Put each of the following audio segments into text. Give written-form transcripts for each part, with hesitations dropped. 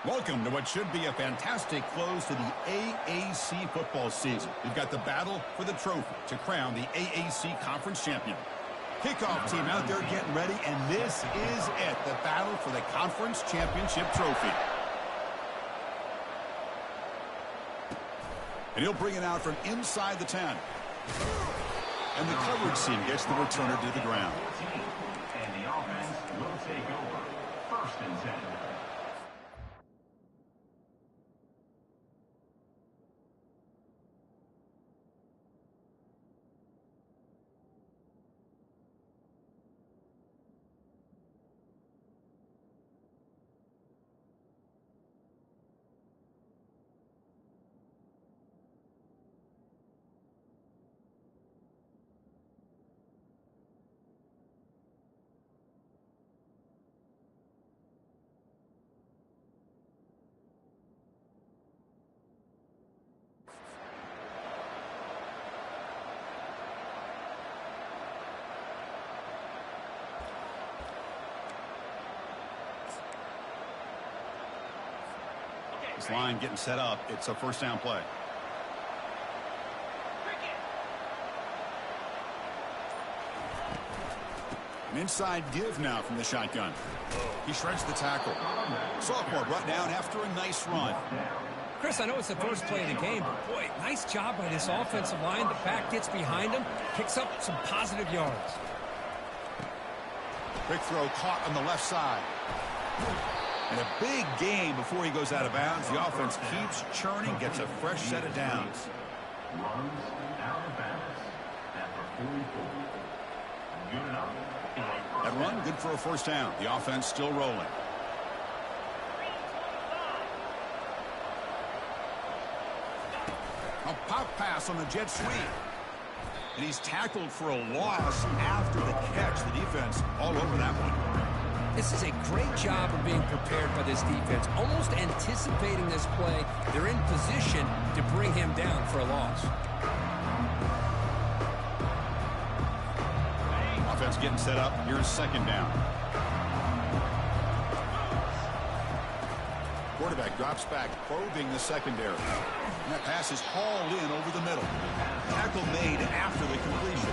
Welcome to what should be a fantastic close to the AAC football season. We've got the battle for the trophy to crown the AAC conference champion. Kickoff team out there getting ready, and this is it, the battle for the conference championship trophy. And he'll bring it out from inside the 10. And the coverage team gets the returner to the ground. And the offense will take over. 1st and 10. This line getting set up. It's a 1st down play. An inside give now from the shotgun. He shreds the tackle. Sophomore brought down after a nice run. Chris, I know it's the first play of the game, but boy, nice job by this offensive line. The back gets behind him, picks up some positive yards. Quick throw caught on the left side. And a big gain before he goes out of bounds. The offense keeps churning, gets a fresh set of downs. Runs out of bounds after 44. Good enough. That run, good for a 1st down. The offense still rolling. A pop pass on the jet sweep. And he's tackled for a loss after the catch. The defense all over that one. This is a great job of being prepared by this defense, almost anticipating this play. They're in position to bring him down for a loss. Offense getting set up. Here's 2nd down. Quarterback drops back, probing the secondary. And that pass is hauled in over the middle. Tackle made after the completion.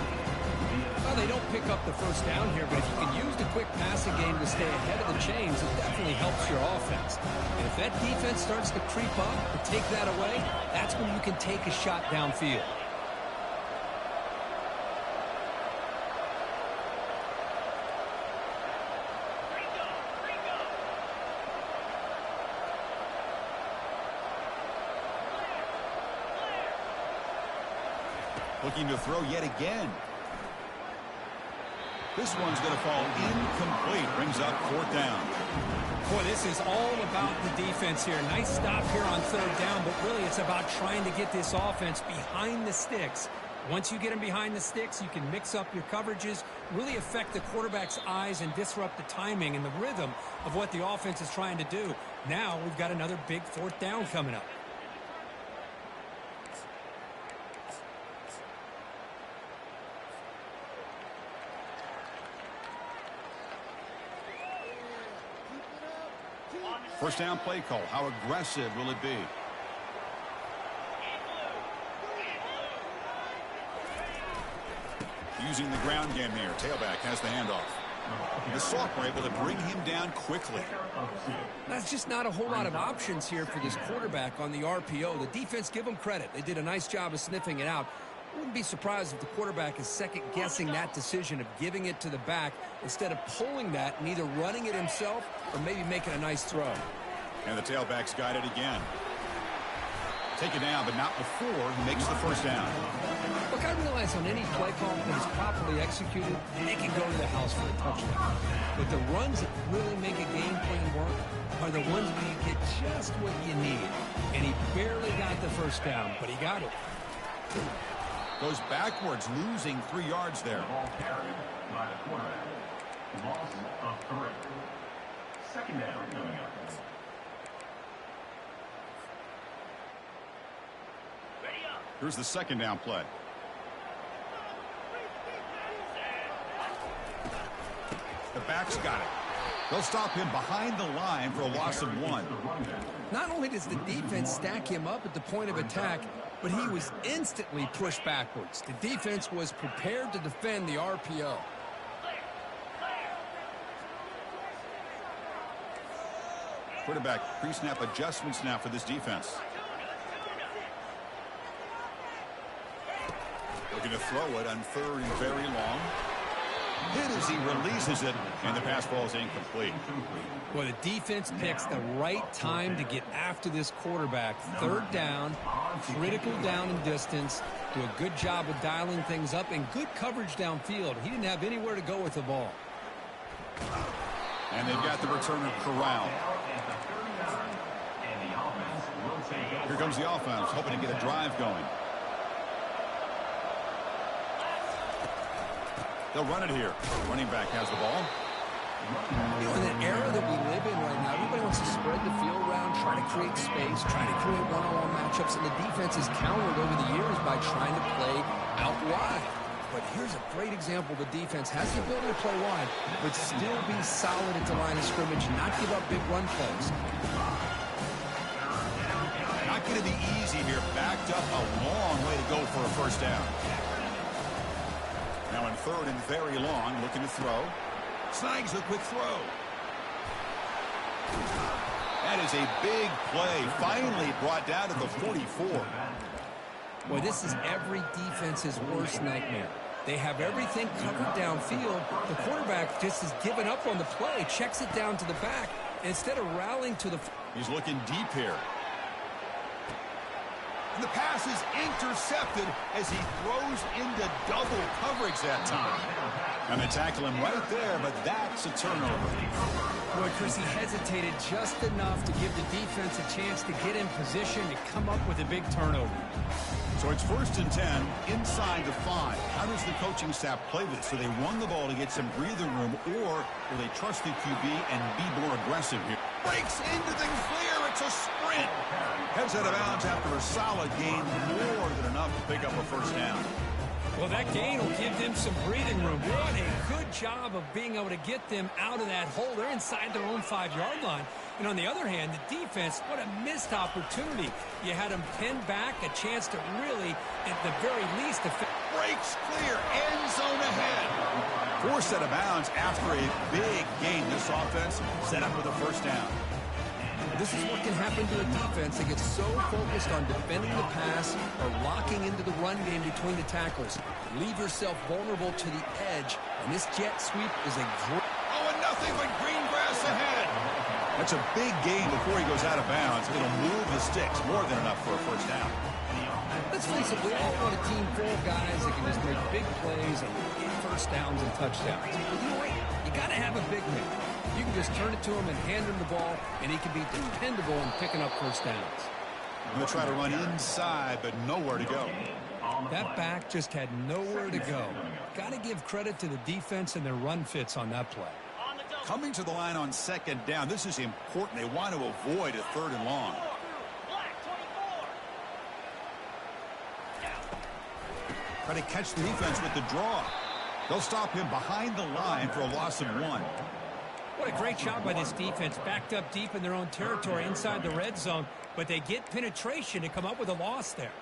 Well, they don't pick up the 1st down here, but if you can use the quick passing game to stay ahead of the chains, it definitely helps your offense. And if that defense starts to creep up and take that away, that's when you can take a shot downfield. Looking to throw yet again. This one's going to fall incomplete. Brings up 4th down. Boy, this is all about the defense here. Nice stop here on 3rd down, but really it's about trying to get this offense behind the sticks. Once you get them behind the sticks, you can mix up your coverages, really affect the quarterback's eyes and disrupt the timing and the rhythm of what the offense is trying to do. Now we've got another big 4th down coming up. First down play call. How aggressive will it be? Using the ground game here. Tailback has the handoff. The sophomore able to bring him down quickly. That's just not a whole lot of options here for this quarterback on the RPO. The defense, give them credit. They did a nice job of sniffing it out. I wouldn't be surprised if the quarterback is second-guessing that decision of giving it to the back instead of pulling that and either running it himself or maybe making a nice throw. And the tailback's got it again. Take it down, but not before he makes the 1st down. Look, I realize on any play call that is properly executed, they can go to the house for a touchdown. But the runs that really make a game plan work are the ones where you get just what you need. And he barely got the 1st down, but he got it. Goes backwards, losing 3 yards there. Ball carried by the quarterback. Loss of 3. 2nd down coming up. Here's the 2nd down play. The back's got it. They'll stop him behind the line for a loss of 1. Not only does the defense stack him up at the point of attack, but he was instantly pushed backwards. The defense was prepared to defend the RPO. Quarterback pre-snap adjustments now for this defense. Looking to throw it on 3rd and very long. Hit as he releases it, and the pass ball is incomplete. Well, the defense picks the right time to get after this quarterback. 3rd down, critical down and distance. Do a good job of dialing things up, and good coverage downfield. He didn't have anywhere to go with the ball. And they've got the returner corralled. Here comes the offense, hoping to get a drive going. They'll run it here. Running back has the ball. You know, in the era that we live in right now, everybody wants to spread the field around, try to create space, try to create one-on-one matchups, and the defense has countered over the years by trying to play out wide. But here's a great example. The defense has the ability to play wide, but still be solid at the line of scrimmage, not give up big run plays. Not going to be easy here. Backed up a long way to go for a first down. Now in 3rd and very long, looking to throw. Snags a quick throw. That is a big play. Finally brought down to the 44. Boy, this is every defense's worst nightmare. They have everything covered downfield. The quarterback just has given up on the play, checks it down to the back. Instead of rallying to the... He's looking deep here. And the pass is intercepted as he throws into double coverage that time. And they tackle him right there, but that's a turnover. Boy, Chris, he hesitated just enough to give the defense a chance to get in position to come up with a big turnover. So it's 1st and 10, inside the 5. How does the coaching staff play this? So they run the ball to get some breathing room, or will they trust the QB and be more aggressive here? Breaks into the clear. It's a sprint. Heads out of bounds after a solid gain, more than enough to pick up a first down. Well, that gain will give them some breathing room. What a good job of being able to get them out of that hole. They're inside their own 5-yard line. And on the other hand, the defense, what a missed opportunity. You had them pinned back, a chance to really, at the very least, breaks clear, end zone ahead. Forced out of bounds after a big gain. This offense set up with a first down. This is what can happen to a defense that gets so focused on defending the pass or locking into the run game between the tackles. Leave yourself vulnerable to the edge, and this jet sweep is a great... Oh, and nothing but green grass ahead. That's a big gain before he goes out of bounds. It'll move the sticks, more than enough for a first down. Let's face it, we all want a team full of guys that can just make big plays and get first downs and touchdowns. But you know what? You got to have a big man. You can just turn it to him and hand him the ball, and he can be dependable in picking up first downs. I'm going to try to run inside, but nowhere to go. That back just had nowhere to go. Got to give credit to the defense and their run fits on that play. Coming to the line on 2nd down, this is important. They want to avoid a 3rd and long. Try to catch the defense with the draw. They'll stop him behind the line for a loss of 1. What a great job by this defense. Backed up deep in their own territory inside the red zone, but they get penetration to come up with a loss there.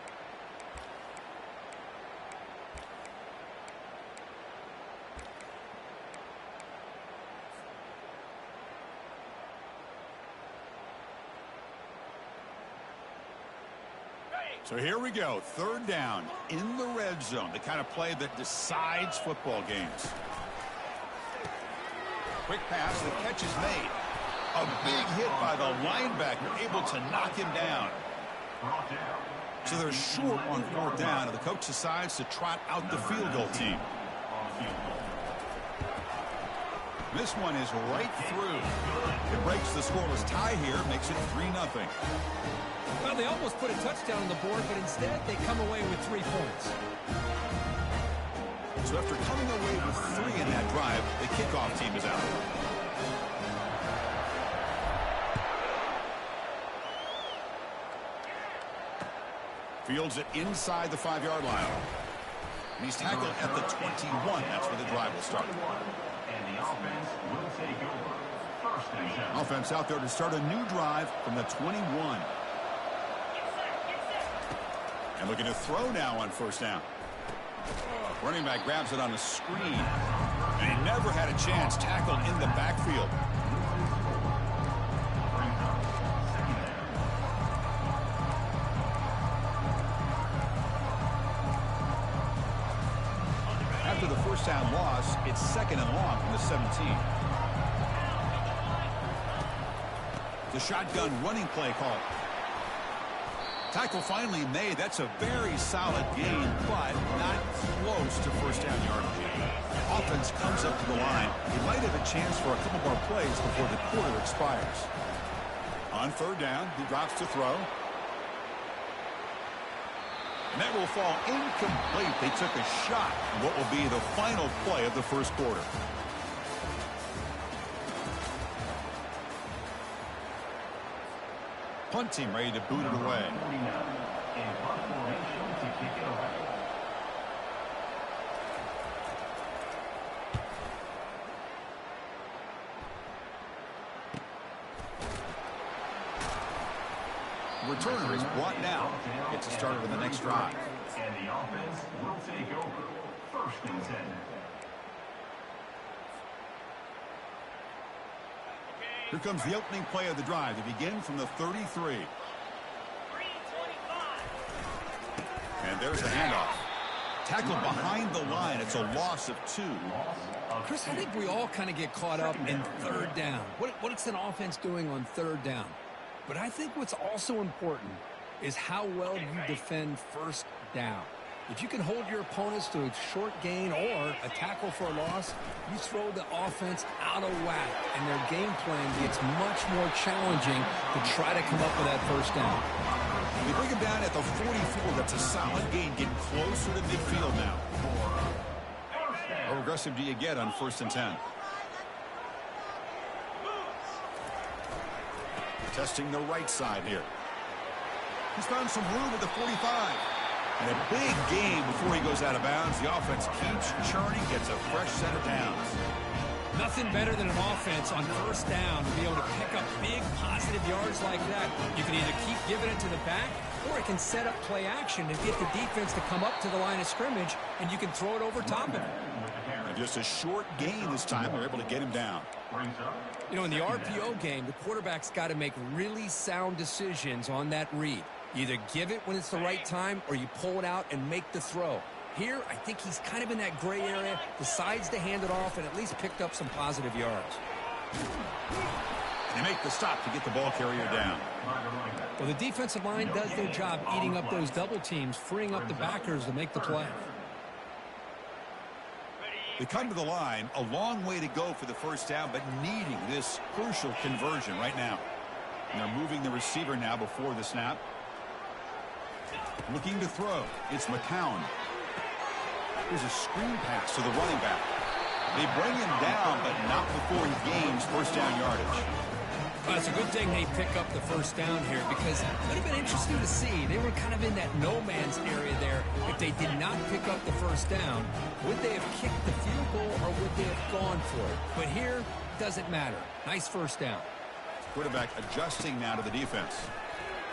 So here we go, 3rd down in the red zone, the kind of play that decides football games. Quick pass, the catch is made. A big hit by the linebacker, able to knock him down. So they're short on 4th down, and the coach decides to trot out the field goal team. This one is right through. It breaks the scoreless tie here, makes it 3-0. Well, they almost put a touchdown on the board, but instead they come away with 3 points. So after coming away with 3 in that drive, the kickoff team is out. Fields it inside the 5-yard line. And he's tackled at the 21. That's where the drive will start. And the offense will take over. First and 10. Offense out there to start a new drive from the 21. And looking to throw now on first down. Running back grabs it on a screen. And he never had a chance tackled in the backfield. After the first down loss, it's second and long from the 17. The shotgun running play call. Tackle finally made. That's a very solid gain, but not close to first down yardage. Offense comes up to the line. He might have a chance for a couple more plays before the quarter expires. On third down, he drops to throw. And that will fall incomplete. They took a shot on what will be the final play of the first quarter. Punt team ready to boot it away. Returner is brought down. Gets it started with the next drive. And the offense will take over. First and 10. Here comes the opening play of the drive. They begin from the 33. And there's the handoff. Tackled behind the line. It's a loss of 2. Chris, I think we all kind of get caught up in third down. What's an offense doing on third down? But I think what's also important is how well you defend first down. If you can hold your opponents to a short gain or a tackle for a loss, you throw the offense out of whack, and their game plan gets much more challenging to try to come up with that first down. They bring him down at the 44. That's a solid gain. Getting closer to midfield now. How aggressive do you get on first and 10? Testing the right side here. He's found some room at the 45. And a big gain before he goes out of bounds. The offense keeps churning, gets a fresh set of downs. Nothing better than an offense on first down to be able to pick up big positive yards like that. You can either keep giving it to the back, or it can set up play action and get the defense to come up to the line of scrimmage, and you can throw it over top of it. And just a short gain this time. They're able to get him down. You know, in the RPO game, the quarterback's got to make really sound decisions on that read. You either give it when it's the right time, or you pull it out and make the throw. Here, I think he's kind of in that gray area, decides to hand it off, and at least picked up some positive yards. They make the stop to get the ball carrier down. Well, the defensive line does their job eating up those double teams, freeing up the backers to make the play. They come to the line, a long way to go for the first down, but needing this crucial conversion right now. And they're moving the receiver now before the snap. Looking to throw. It's McCown. Here's a screen pass to the running back. They bring him down, but not before he gains first down yardage. Well, it's a good thing they pick up the first down here, because it would have been interesting to see. They were kind of in that no man's area there. If they did not pick up the first down, would they have kicked the field goal or would they have gone for it? But here, doesn't matter. Nice first down. Quarterback adjusting now to the defense.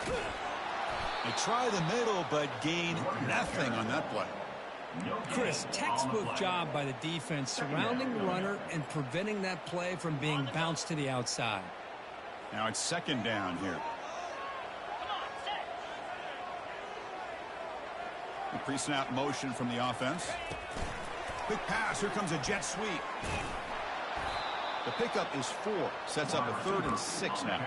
They try the middle, but gain nothing on that play. Chris, textbook job by the defense surrounding the runner and preventing that play from being bounced to the outside. Now it's second down here. The pre-snap motion from the offense. Quick pass. Here comes a jet sweep. The pickup is 4. Sets up a 3rd and 6 now.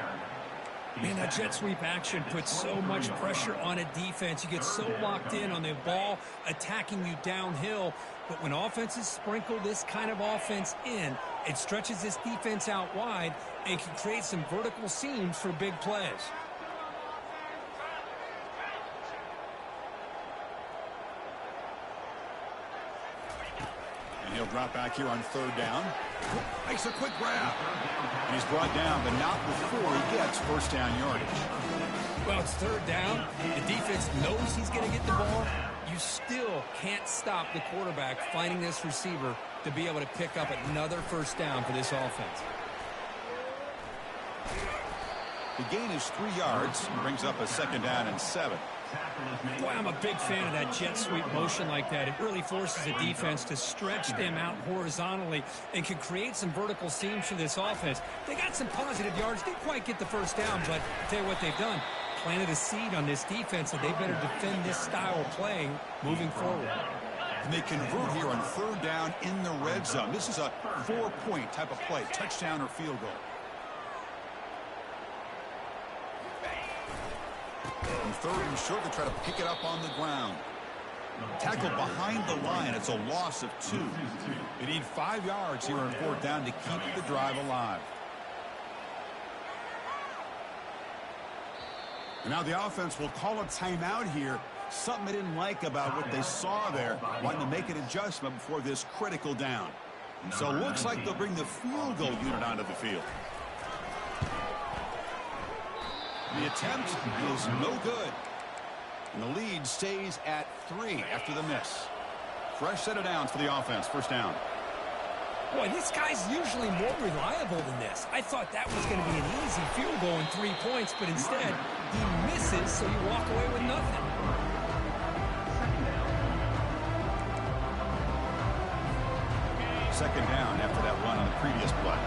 Man, that jet sweep action puts so much pressure on a defense. You get so locked in on the ball attacking you downhill. But when offenses sprinkle this kind of offense in, it stretches this defense out wide and can create some vertical seams for big plays. And he'll drop back here on third down. Makes a quick grab. And he's brought down, but not before he gets first down yardage. Well, it's third down. The defense knows he's going to get the ball. You still can't stop the quarterback finding this receiver to be able to pick up another first down for this offense. The gain is 3 yards. Brings up a 2nd down and 7. Boy, I'm a big fan of that jet sweep motion like that. It really forces a defense to stretch them out horizontally and can create some vertical seams for this offense. They got some positive yards. Didn't quite get the first down, but I'll tell you what they've done. Planted a seed on this defense, and they better defend this style of play moving forward. And they convert here on 3rd down in the red zone. This is a 4-point type of play, touchdown or field goal. And 3rd and short, they try to pick it up on the ground. Tackle behind the line. It's a loss of 2. They need 5 yards here on 4th down to keep the drive alive. And now the offense will call a timeout here. Something they didn't like about what they saw there. Wanting to make an adjustment before this critical down. So it looks like they'll bring the field goal unit onto the field. The attempt is no good. And the lead stays at 3 after the miss. Fresh set of downs for the offense. 1st down. Boy, this guy's usually more reliable than this. I thought that was going to be an easy field goal in 3 points, but instead, he misses, so you walk away with nothing. Second down after that run on the previous play.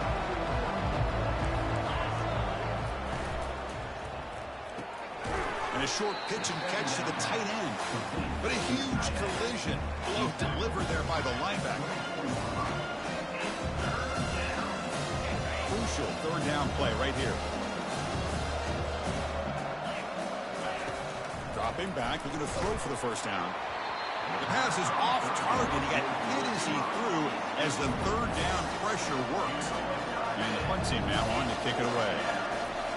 And a short pitch and catch to the tight end. But a huge collision. Blow delivered there by the linebacker. Crucial 3rd down play right here. Dropping back, looking to throw for the 1st down. The pass is off target. He got hit as he threw as the 3rd down pressure worked. And the punt team now on to kick it away.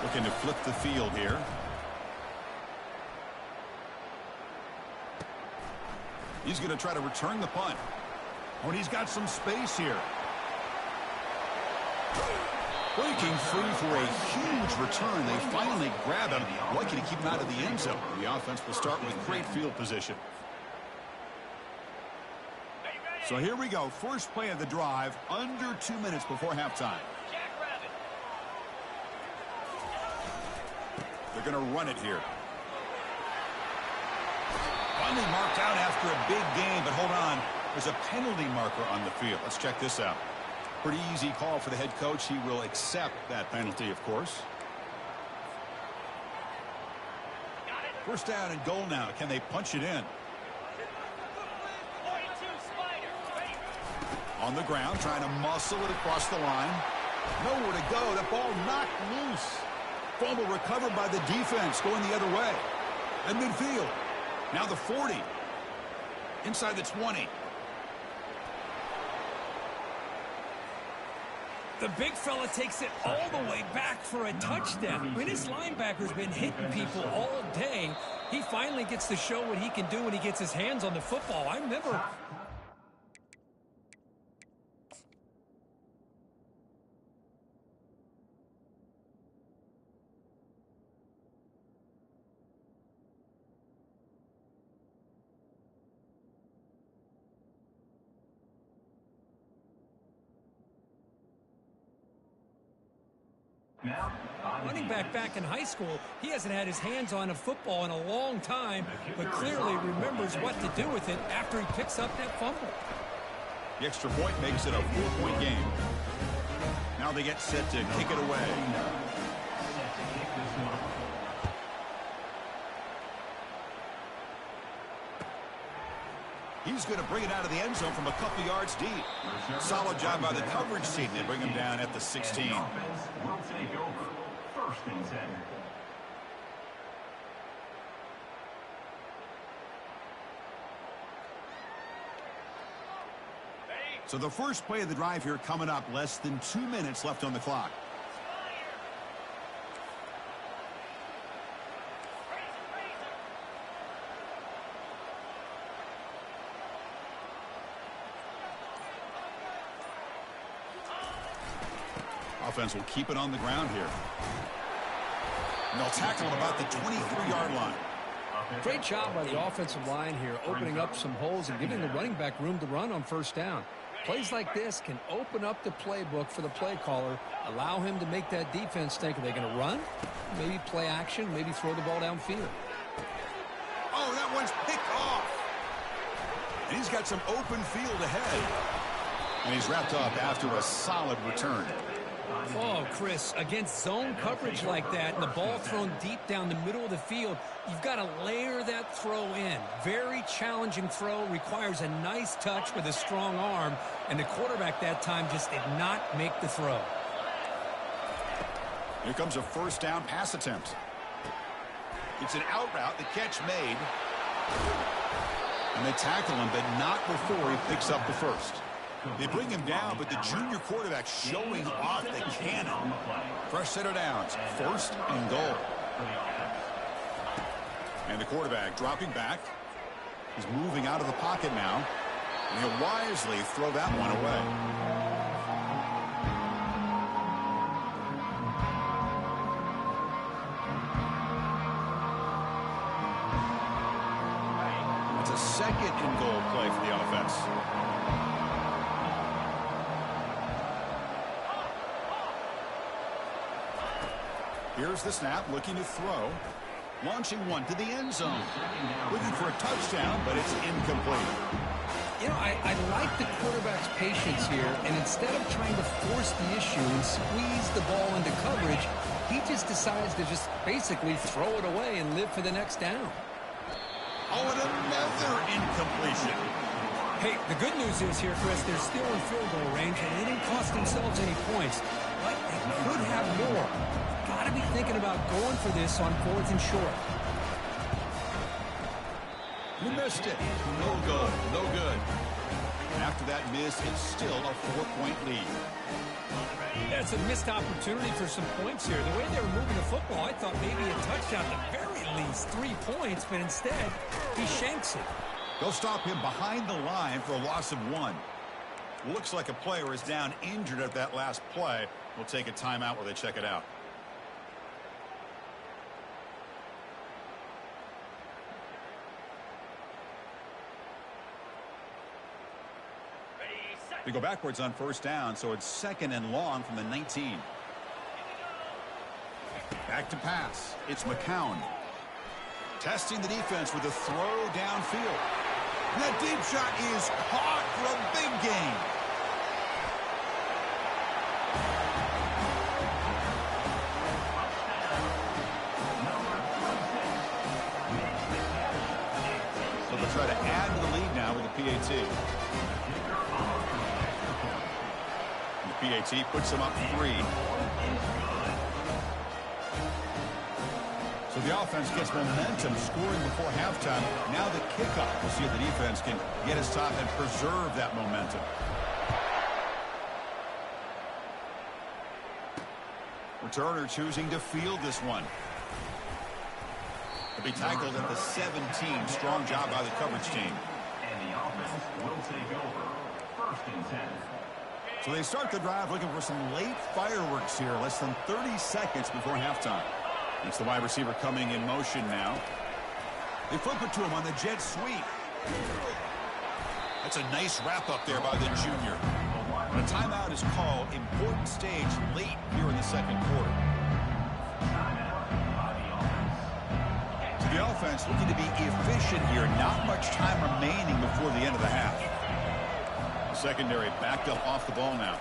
Looking to flip the field here. He's going to try to return the punt. Oh, and he's got some space here. Breaking free for a huge return. They finally grab him. Lucky to keep him out of the end zone. The offense will start with great field position. So here we go. First play of the drive. Under 2 minutes before halftime. They're going to run it here. Finally marked out after a big game, but hold on. There's a penalty marker on the field. Let's check this out. Pretty easy call for the head coach. He will accept that penalty, of course. 1st down and goal now. Can they punch it in? On the ground, trying to muscle it across the line. Nowhere to go. The ball knocked loose. Fumble recovered by the defense, going the other way. At midfield. Now the 40. Inside the 20. The big fella takes it all the way back for a touchdown. I mean, this linebacker's been hitting people all day. He finally gets to show what he can do when he gets his hands on the football. I remember... Running back in high school, he hasn't had his hands on a football in a long time, but clearly remembers what to do with it after he picks up that fumble. The extra point makes it a 4-point game. Now they get set to kick it away. He's going to bring it out of the end zone from a couple yards deep. Solid job by the coverage team. They bring him down at the 16. Will take over. 1st and 10. So the first play of the drive here coming up. Less than 2 minutes left on the clock. Offense will keep it on the ground here. And they'll tackle at about the 23-yard line. Great job by the offensive line here, opening up some holes and giving the running back room to run on 1st down. Plays like this can open up the playbook for the play caller, allow him to make that defense think, are they going to run? Maybe play action, maybe throw the ball downfield. Oh, that one's picked off. And he's got some open field ahead. And he's wrapped up after a solid return. Oh, Chris, against zone coverage like that and the ball thrown deep down the middle of the field, you've got to layer that throw in. Very challenging throw, requires a nice touch with a strong arm, and the quarterback that time just did not make the throw. Here comes a first down pass attempt. It's an out route, the catch made. And they tackle him, but not before he picks up the first. They bring him down, but the junior quarterback showing off the cannon. Fresh set of downs, first and goal. And the quarterback dropping back. He's moving out of the pocket now. And he'll wisely throw that one away. It's a second and goal play for the offense. Here's the snap, looking to throw. Launching one to the end zone. Looking for a touchdown, but it's incomplete. You know, I like the quarterback's patience here, and instead of trying to force the issue and squeeze the ball into coverage, he just decides to just basically throw it away and live for the next down. Oh, and another incompletion. Hey, the good news is here, Chris, they're still in field goal range, and they didn't cost themselves any points, but they could have more. Got to be thinking about going for this on 4th and short. You missed it. No goal. No good. And after that miss, it's still a 4-point lead. Yeah, it's a missed opportunity for some points here. The way they were moving the football, I thought maybe a touchdown at the very least, 3 points, but instead, he shanks it. They'll stop him behind the line for a loss of 1. Looks like a player is down injured at that last play. We'll take a timeout while they check it out. They go backwards on first down, so it's second and long from the 19. Back to pass. It's McCown. Testing the defense with a throw downfield. And that deep shot is caught for a big gain. So they'll try to add to the lead now with the PAT. PAT puts them up 3. So the offense gets momentum, scoring before halftime. Now the kickoff. We'll see if the defense can get his top and preserve that momentum. Returner choosing to field this one. He'll be tackled at the 17. Strong job by the coverage team. And the offense will take over. 1st and 10. So they start the drive looking for some late fireworks here, less than 30 seconds before halftime. It's the wide receiver coming in motion now. They flip it to him on the jet sweep. That's a nice wrap up there by the junior. And a timeout is called. Important stage late here in the second quarter. So the offense looking to be efficient here. Not much time remaining before the end of the half. Secondary backed up off the ball now.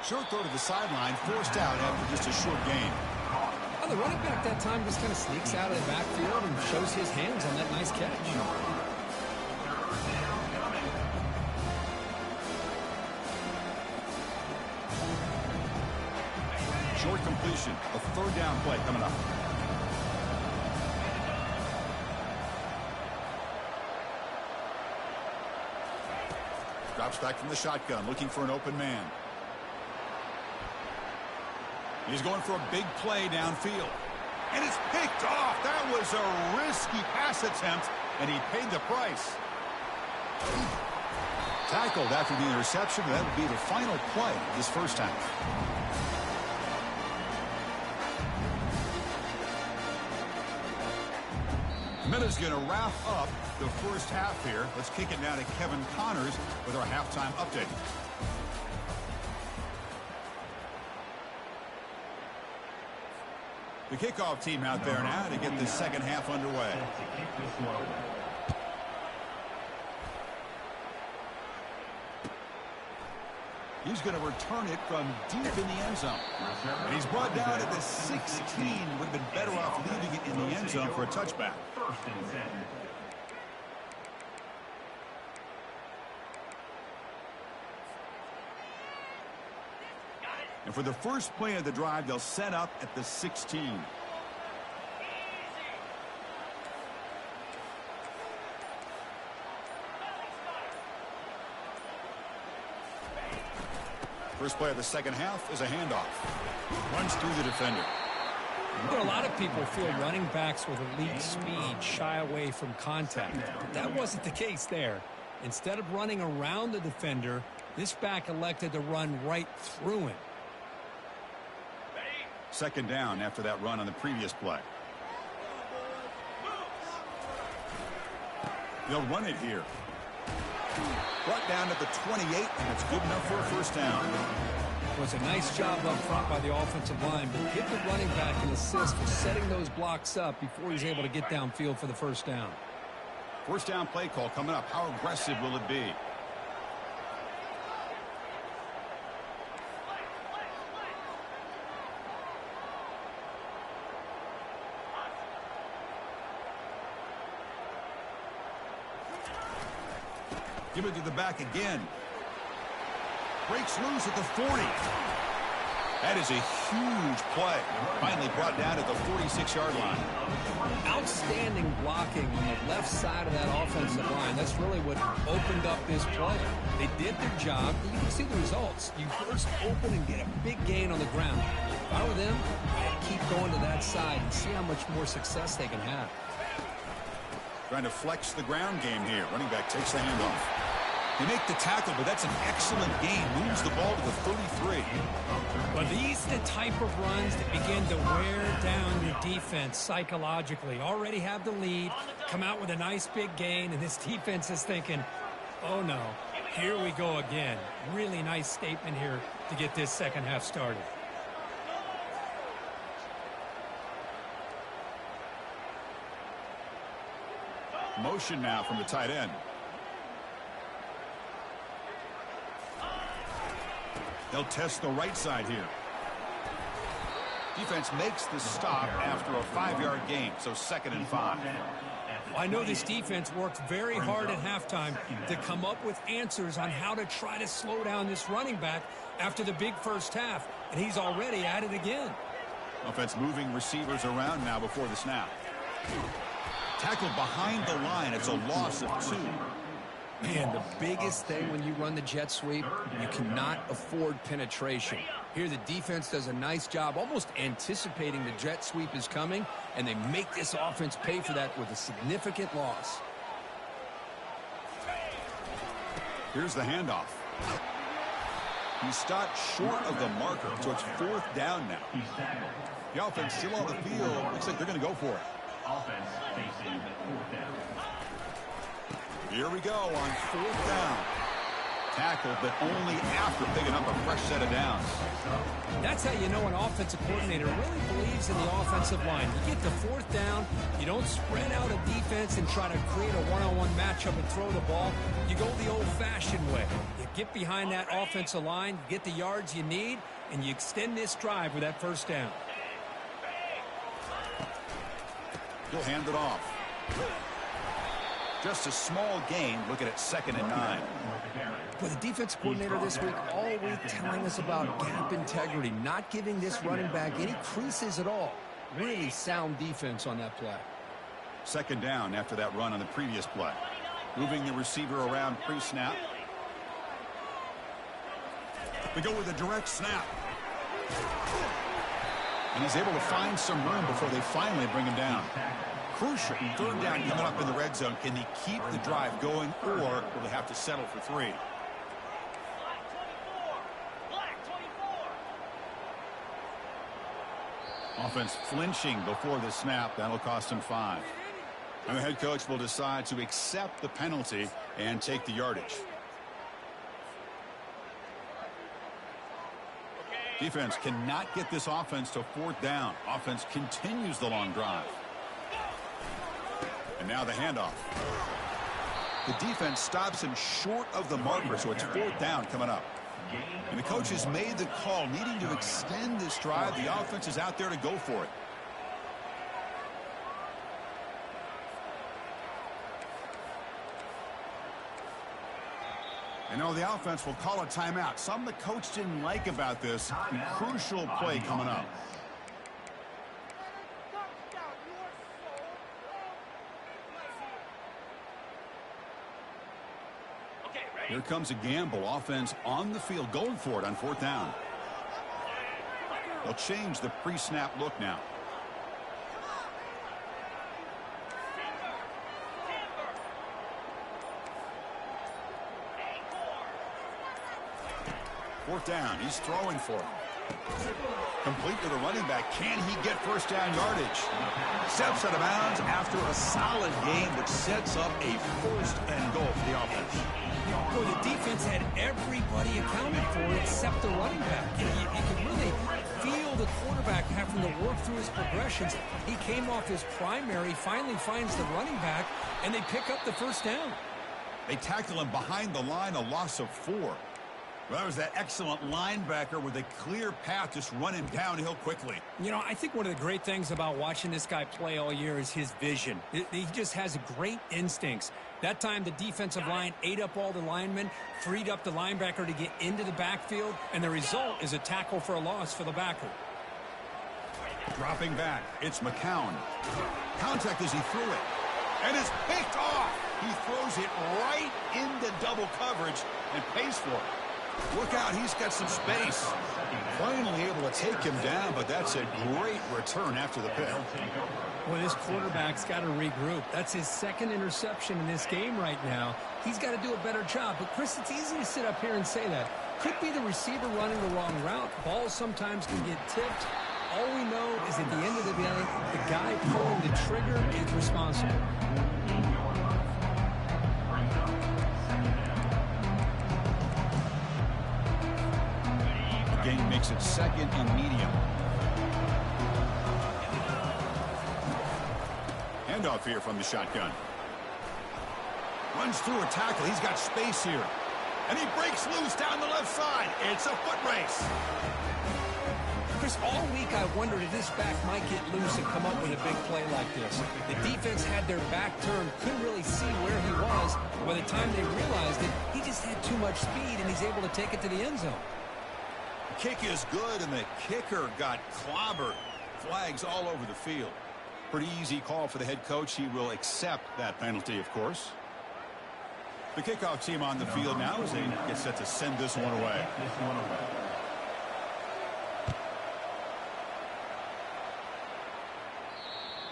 Short throw to the sideline, forced out after just a short gain. Well, the running back that time just kind of sneaks out of the backfield and shows his hands on that nice catch. Short completion, a 3rd down play coming up. Drops back from the shotgun, looking for an open man. He's going for a big play downfield. And it's picked off. That was a risky pass attempt, and he paid the price. Tackled after the interception. That would be the final play this first half. Minutes going to wrap up the first half here. Let's kick it now to Kevin Connors with our halftime update. The kickoff team out there now to get the second half underway. He's going to return it from deep in the end zone. And he's brought down at the 16. Would have been better off leaving it in the end zone for a touchback. And for the first play of the drive, they'll set up at the 16. First play of the second half is a handoff. Runs through the defender. You know, a lot of people feel running backs with elite speed shy away from contact. But that wasn't the case there. Instead of running around the defender, this back elected to run right through him. Second down after that run on the previous play. They'll run it here. Brought down at the 28, and it's good enough for a first down. It was a nice job up front by the offensive line, but give the running back an assist for setting those blocks up before he's able to get downfield for the first down. First down play call coming up. How aggressive will it be? Give it to the back again. Breaks loose at the 40. That is a huge play. Finally brought down at the 46-yard line. Outstanding blocking on the left side of that offensive line. That's really what opened up this play. They did their job. You can see the results. You burst open and get a big gain on the ground. If I were them, I'd keep going to that side and see how much more success they can have. Trying to flex the ground game here. Running back takes the handoff. They make the tackle, but that's an excellent gain. Moves the ball to the 33. But these are the type of runs that begin to wear down your defense psychologically. Already have the lead, come out with a nice big gain, and this defense is thinking, oh no, here we go again. Really nice statement here to get this second half started. Motion now from the tight end. They'll test the right side here. Defense makes the stop after a 5-yard gain, so 2nd and 5. I know this defense worked very hard at halftime to come up with answers on how to try to slow down this running back after the big first half, and he's already at it again. Offense moving receivers around now before the snap. Tackled behind the line. It's a loss of 2. Man, the biggest thing when you run the jet sweep, you cannot afford penetration. Here the defense does a nice job almost anticipating the jet sweep is coming, and they make this offense pay for that with a significant loss. Here's the handoff. He stopped short of the marker, so it's 4th down now. The offense still on the field. Looks like they're going to go for it. Offense facing 4th down. Here we go on 4th down. Tackled, but only after picking up a fresh set of downs. That's how you know an offensive coordinator really believes in the offensive line. You get to 4th down, you don't spread out a defense and try to create a one-on-one matchup and throw the ball. You go the old-fashioned way. You get behind that offensive line, you get the yards you need, and you extend this drive with that first down. He'll hand it off. Just a small gain. Looking at 2nd and 9. Well, the defensive coordinator this week all week telling us about gap integrity, not giving this running back any creases at all. Really sound defense on that play. 2nd down after that run on the previous play. Moving the receiver around pre-snap. They go with a direct snap. And he's able to find some room before they finally bring him down. Crucial. 3rd down coming up in the red zone. Can they keep the drive going, or will they have to settle for 3? Offense flinching before the snap. That'll cost him 5. And the head coach will decide to accept the penalty and take the yardage. Defense cannot get this offense to 4th down. Offense continues the long drive. And now the handoff. The defense stops him short of the marker, so it's 4th down coming up. And the coach has made the call, needing to extend this drive. The offense is out there to go for it. And now the offense will call a timeout. Something the coach didn't like about this. Crucial play coming up. Here comes a gamble. Offense on the field going for it on 4th down. They'll change the pre-snap look now. Fourth down. He's throwing for it. Complete to the running back. Can he get first down yardage? Steps out of bounds after a solid game, which sets up a 1st and goal for the offense. Boy, the defense had everybody accounted for except the running back. You could really feel the quarterback having to work through his progressions. He came off his primary, finally finds the running back, and they pick up the first down. They tackle him behind the line, a loss of 4. Well, that was that excellent linebacker with a clear path, just running downhill quickly. You know, I think one of the great things about watching this guy play all year is his vision. He just has great instincts. That time, the defensive line ate up all the linemen, freed up the linebacker to get into the backfield, and the result is a tackle for a loss for the backer. Dropping back, it's McCown. Contact as he threw it. And it's picked off. He throws it right into double coverage and pays for it. Look out, he's got some space. Finally able to take him down, but that's a great return after the pick. Well, this quarterback's got to regroup. That's his 2nd interception in this game right now. He's got to do a better job. But, Chris, it's easy to sit up here and say that. Could be the receiver running the wrong route. Balls sometimes can get tipped. All we know is at the end of the day, the guy pulling the trigger is responsible. Game makes it 2nd and medium. Handoff here from the shotgun. Runs through a tackle. He's got space here. And he breaks loose down the left side. It's a foot race. Chris, all week I wondered if this back might get loose and come up with a big play like this. The defense had their back turned, couldn't really see where he was. By the time they realized it, he just had too much speed, and he's able to take it to the end zone. Kick is good, and the kicker got clobbered. Flags all over the field. Pretty easy call for the head coach. He will accept that penalty, of course. The kickoff team on the field now as they get set to send this one away.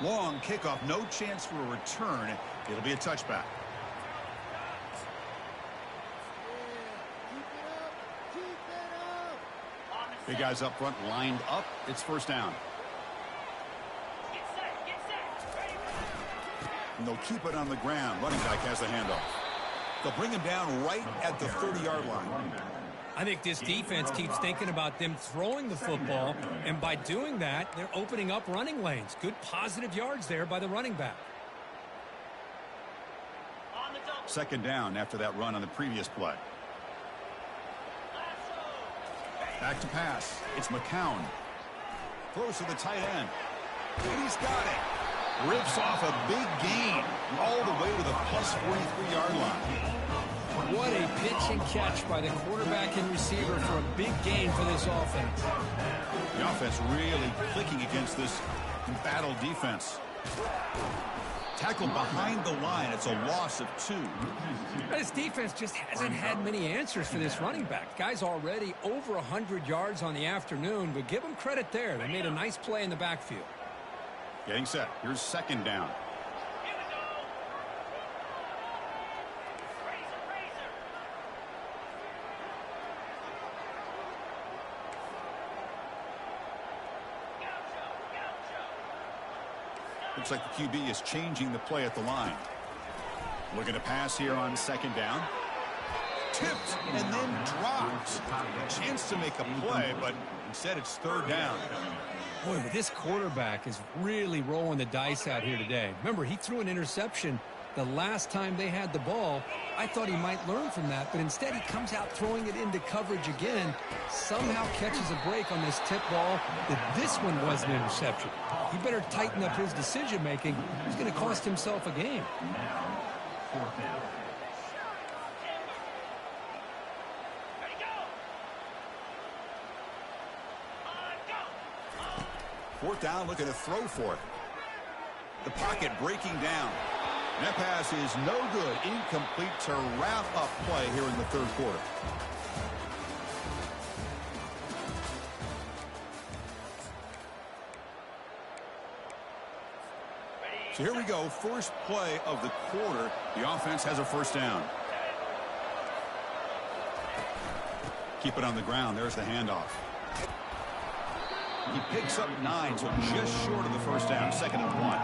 Long kickoff, no chance for a return. It'll be a touchback. Big guys up front lined up. It's first down. And they'll keep it on the ground. Running back has the handoff. They'll bring him down right at the 30-yard line. I think this defense keeps thinking about them throwing the football, and by doing that, they're opening up running lanes. Good positive yards there by the running back. 2nd down after that run on the previous play. Back to pass. It's McCown. Throws to the tight end. And he's got it. Rips off a big gain all the way to the plus 43-yard line. What a pitch and catch by the quarterback and receiver for a big gain for this offense. The offense really clicking against this embattled defense. Tackled behind the line. It's a loss of 2. This defense just hasn't had many answers for this running back. Guy's already over 100 yards on the afternoon, but give them credit there. They made a nice play in the backfield. Getting set. Here's 2nd down. Looks like the QB is changing the play at the line. Looking to pass here on second down. Tipped and then dropped. A chance to make a play, but instead it's third down. Boy, but this quarterback is really rolling the dice out here today. Remember, he threw an interception the last time they had the ball. I thought he might learn from that, but instead he comes out throwing it into coverage again. Somehow catches a break on this tip ball that this one was an interception. He better tighten up his decision-making. He's going to cost himself a game. Fourth down. Fourth down, looking to throw for it. The pocket breaking down. That pass is no good. Incomplete to wrap up play here in the third quarter. So here we go. First play of the quarter. The offense has a first down. Keep it on the ground. There's the handoff. He picks up 9, so just short of the first down. Second and 1.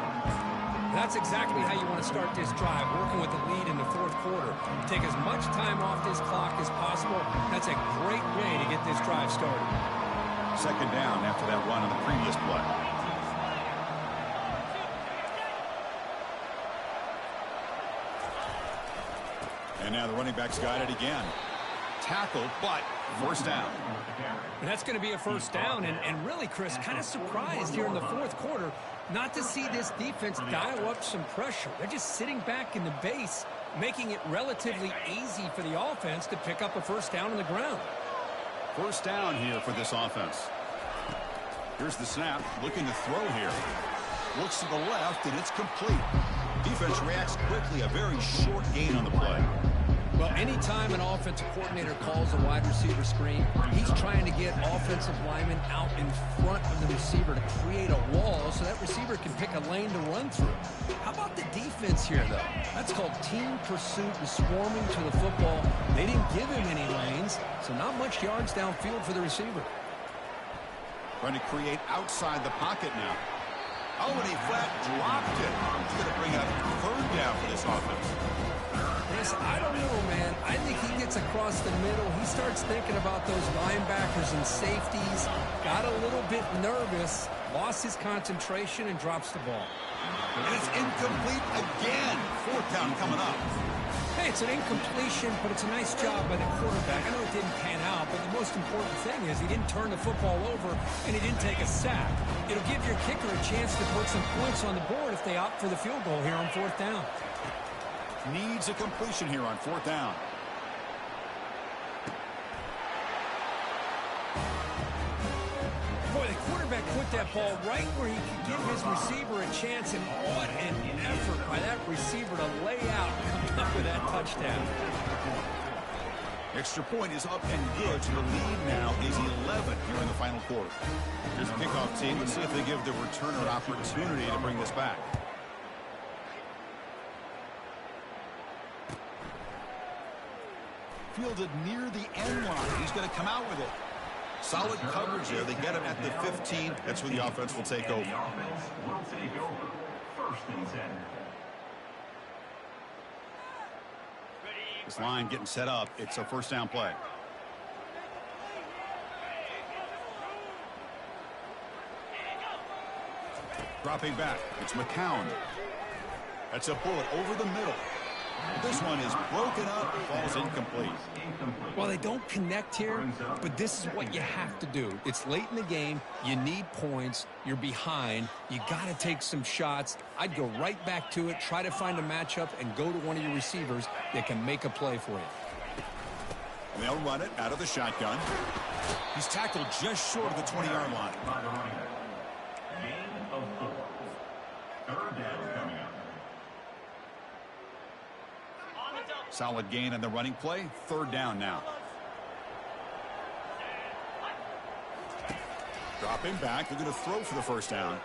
That's exactly how you want to start this drive, working with the lead in the fourth quarter. Take as much time off this clock as possible. That's a great way to get this drive started. Second down after that run on the previous play. And now the running back's got it again. Tackle, but first down. And that's going to be a first down. And really, Chris, kind of surprised here in the fourth quarter not to see this defense dial up some pressure. They're just sitting back in the base, making it relatively easy for the offense to pick up a first down on the ground. First down here for this offense. Here's the snap, looking to throw here. Looks to the left, and it's complete. Defense reacts quickly, a very short gain on the play. Well, anytime an offensive coordinator calls a wide receiver screen, he's trying to get offensive linemen out in front of the receiver to create a wall so that receiver can pick a lane to run through. How about the defense here, though? That's called team pursuit and swarming to the football. They didn't give him any lanes, so not much yards downfield for the receiver. Trying to create outside the pocket now. Oh, and he flat dropped it. He's going to bring up third down for this offense. Chris, I don't know, man. I think he gets across the middle. He starts thinking about those linebackers and safeties. Got a little bit nervous, lost his concentration, and drops the ball. And it's incomplete again. Fourth down coming up. Hey, it's an incompletion, but it's a nice job by the quarterback. I know it didn't pan out, but the most important thing is he didn't turn the football over and he didn't take a sack. It'll give your kicker a chance to put some points on the board if they opt for the field goal here on fourth down. Needs a completion here on fourth down. Boy, the quarterback put that ball right where he could give his receiver a chance, and what an effort by that receiver to lay out and come up with that touchdown. Extra point is up and good, so the lead now is 11 here in the final quarter. Here's the kickoff team. Let's see if they give the returner opportunity to bring this back. Fielded near the end line. He's going to come out with it. Solid coverage there. They get him at the 15. That's where the offense will take over. The offense will take over. First and 10. This line getting set up. It's a first down play. Dropping back. It's McCown. That's a bullet over the middle. This one is broken up, falls incomplete. Well, they don't connect here, but this is what you have to do. It's late in the game. You need points. You're behind. You got to take some shots. I'd go right back to it, try to find a matchup, and go to one of your receivers that can make a play for you. And they'll run it out of the shotgun. He's tackled just short of the 20-yard line. Gain of 4. Third down coming up. Solid gain on the running play. Third down now. Dropping back. They're going to throw for the first down.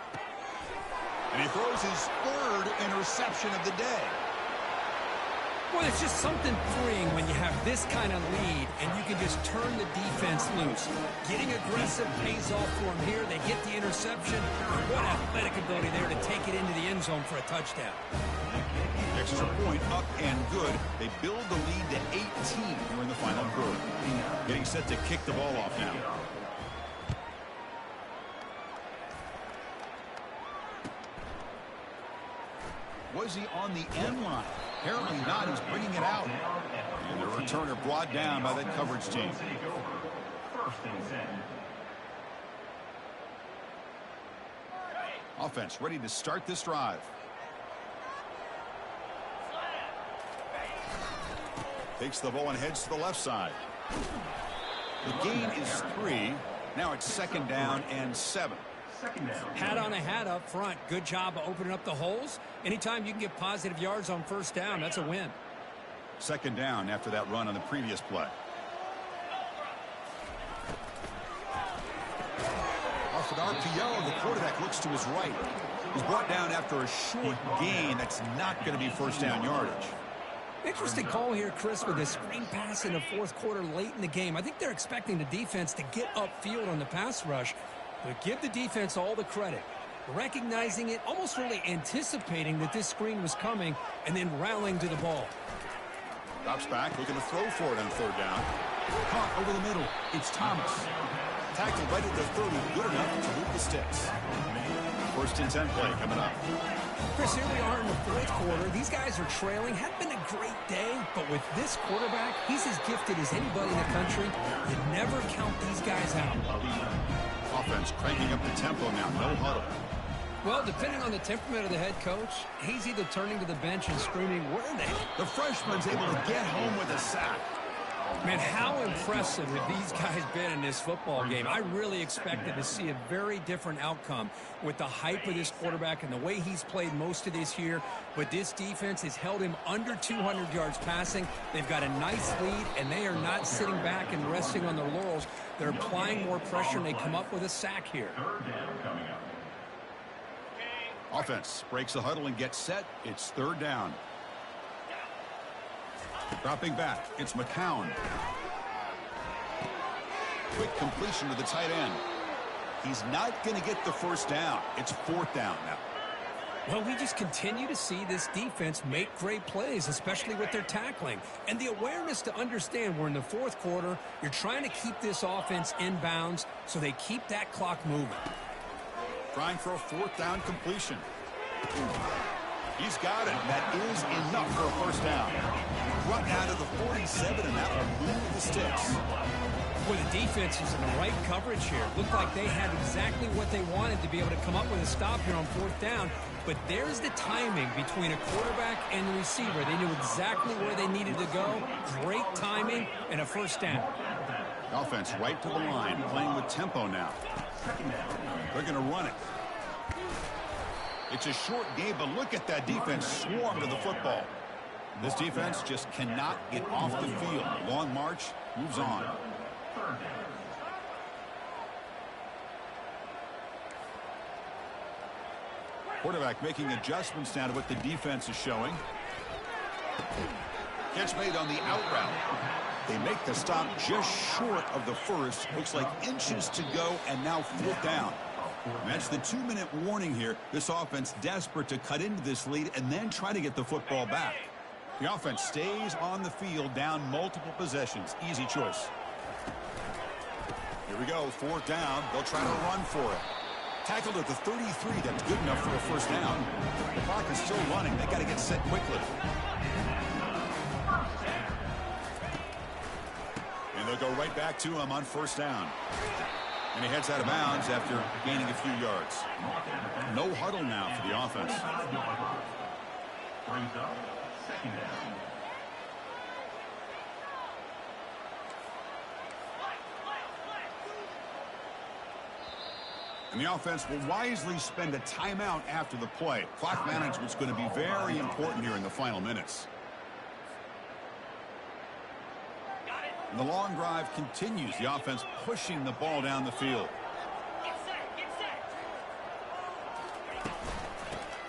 And he throws his third interception of the day. Well, it's just something freeing when you have this kind of lead and you can just turn the defense loose. Getting aggressive pays off for them here. They get the interception. What athletic ability there to take it into the end zone for a touchdown. Extra point up and good. They build the lead to 18 here in the final quarter. Getting set to kick the ball off now. Was he on the end line? Apparently not. He's bringing it out. And the returner brought down by that coverage team. Offense ready to start this drive. Takes the ball and heads to the left side. The gain is 3. Now it's 2nd down and 7. Hat on a hat up front. Good job of opening up the holes. Anytime you can get positive yards on 1st down, that's a win. 2nd down after that run on the previous play. Off an RPO, the quarterback looks to his right. He's brought down after a short gain. That's not going to be 1st down yardage. Interesting call here, Chris, with a screen pass in the 4th quarter late in the game. I think they're expecting the defense to get upfield on the pass rush. But give the defense all the credit. Recognizing it, almost really anticipating that this screen was coming, and then rallying to the ball. Drops back, looking to throw for it on 3rd down. Caught over the middle. It's Thomas. Tackled right at the 30, good enough to move the sticks. 1st and 10 play coming up. Chris, here we are in the 4th quarter. These guys are trailing. Hadn't been a great day, but with this quarterback, he's as gifted as anybody in the country. You never count these guys out. Offense cranking up the tempo now. No huddle. Well, depending on the temperament of the head coach, he's either turning to the bench and screaming, "Where are they?" The freshman's able to get home with a sack. Man, how impressive have these guys been in this football game? I really expected to see a very different outcome with the hype of this quarterback and the way he's played most of this year. But this defense has held him under 200 yards passing. They've got a nice lead, and they are not sitting back and resting on their laurels. They're applying more pressure, and they come up with a sack here. Offense breaks the huddle and gets set. It's 3rd down. Dropping back, it's McCown. Quick completion to the tight end. He's not going to get the 1st down. It's 4th down now. Well, we just continue to see this defense make great plays, especially with their tackling. And the awareness to understand we're in the 4th quarter, you're trying to keep this offense in bounds so they keep that clock moving. Trying for a 4th down completion. He's got it. That is enough for a 1st down. Run down to the 47, and that will move the sticks. Well, the defense is in the right coverage here. Looked like they had exactly what they wanted to be able to come up with a stop here on 4th down. But there's the timing between a quarterback and the receiver. They knew exactly where they needed to go. Great timing and a 1st down. Offense right to the line, playing with tempo now. They're going to run it. It's a short game, but look at that defense swarm to the football. This defense just cannot get off the field. Long march, moves on. Quarterback making adjustments now to what the defense is showing. Catch made on the out route. They make the stop just short of the 1st. Looks like inches to go, and now 4th down. And that's the 2-minute warning here. This offense desperate to cut into this lead and then try to get the football back. The offense stays on the field, down multiple possessions. Easy choice. Here we go, 4th down. They'll try to run for it. Tackled at the 33. That's good enough for a 1st down. The clock is still running. They got to get set quickly. And they'll go right back to him on 1st down. And he heads out of bounds after gaining a few yards. No huddle now for the offense. Brings up 2nd down. And the offense will wisely spend a timeout after the play. Clock management's going to be very important here in the final minutes. And the long drive continues. The offense pushing the ball down the field.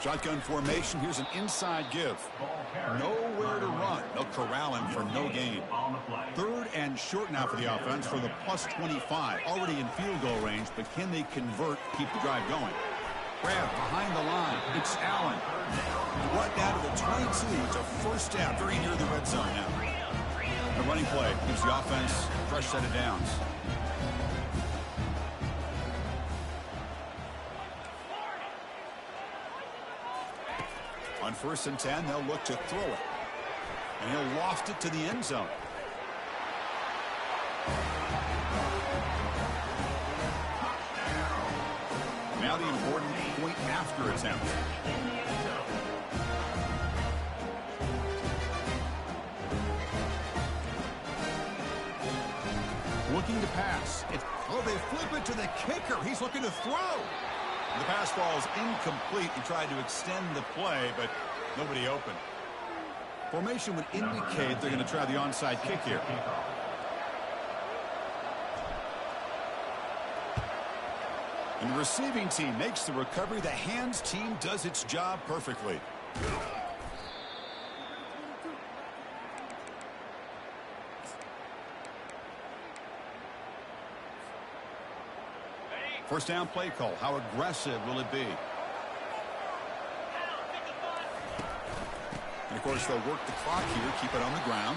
Shotgun formation. Here's an inside give. Nowhere to run. They'll corral him for no gain. 3rd and short now for the offense for the plus 25. Already in field goal range, but can they convert, keep the drive going? Grab behind the line. It's Allen. Brought down to the 22. It's a first down, very near the red zone now. The running play gives the offense a fresh set of downs. On 1st and 10, they'll look to throw it. And he'll loft it to the end zone. Now the important point after attempt. Looking to pass. They flip it to the kicker. He's looking to throw. The pass ball is incomplete. He tried to extend the play, but nobody open. Formation would indicate they're going to try the onside kick here. And the receiving team makes the recovery. The hands team does its job perfectly. First down play call. How aggressive will it be? And, of course, they'll work the clock here, keep it on the ground.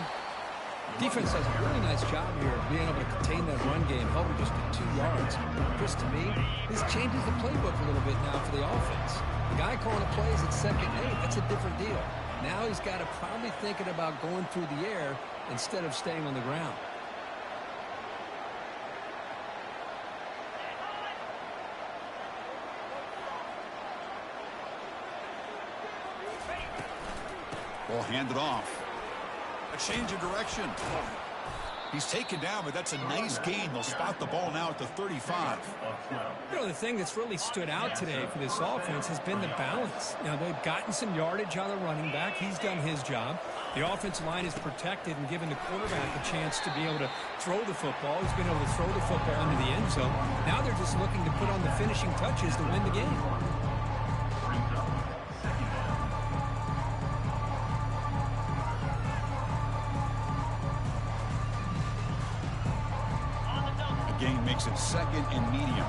Defense does a really nice job here of being able to contain that run game, help just get 2 yards. Chris, to me, this changes the playbook a little bit now for the offense. The guy calling the plays at 2nd and 8, that's a different deal. Now he's got to probably thinking about going through the air instead of staying on the ground. Ball handed off. A change of direction. He's taken down, but that's a nice gain. They'll spot the ball now at the 35. You know, the thing that's really stood out today for this offense has been the balance. You know, they've gotten some yardage on the running back. He's done his job. The offensive line is protected and given the quarterback a chance to be able to throw the football. He's been able to throw the football into the end zone. Now they're just looking to put on the finishing touches to win the game. Gain makes it 2nd and medium.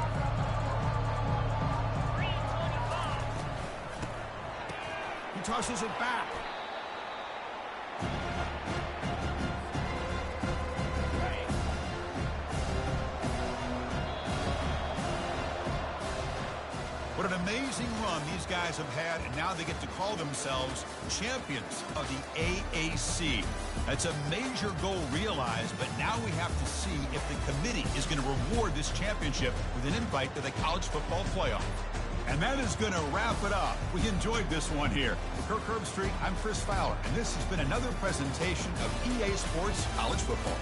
He tosses it back. What an amazing run these guys have had, and now they get to call themselves champions of the AAC. That's a major goal realized, but now we have to see if the committee is going to reward this championship with an invite to the college football playoff. And that is going to wrap it up. We enjoyed this one here. For Kirk Herbstreit, I'm Chris Fowler, and this has been another presentation of EA Sports College Football.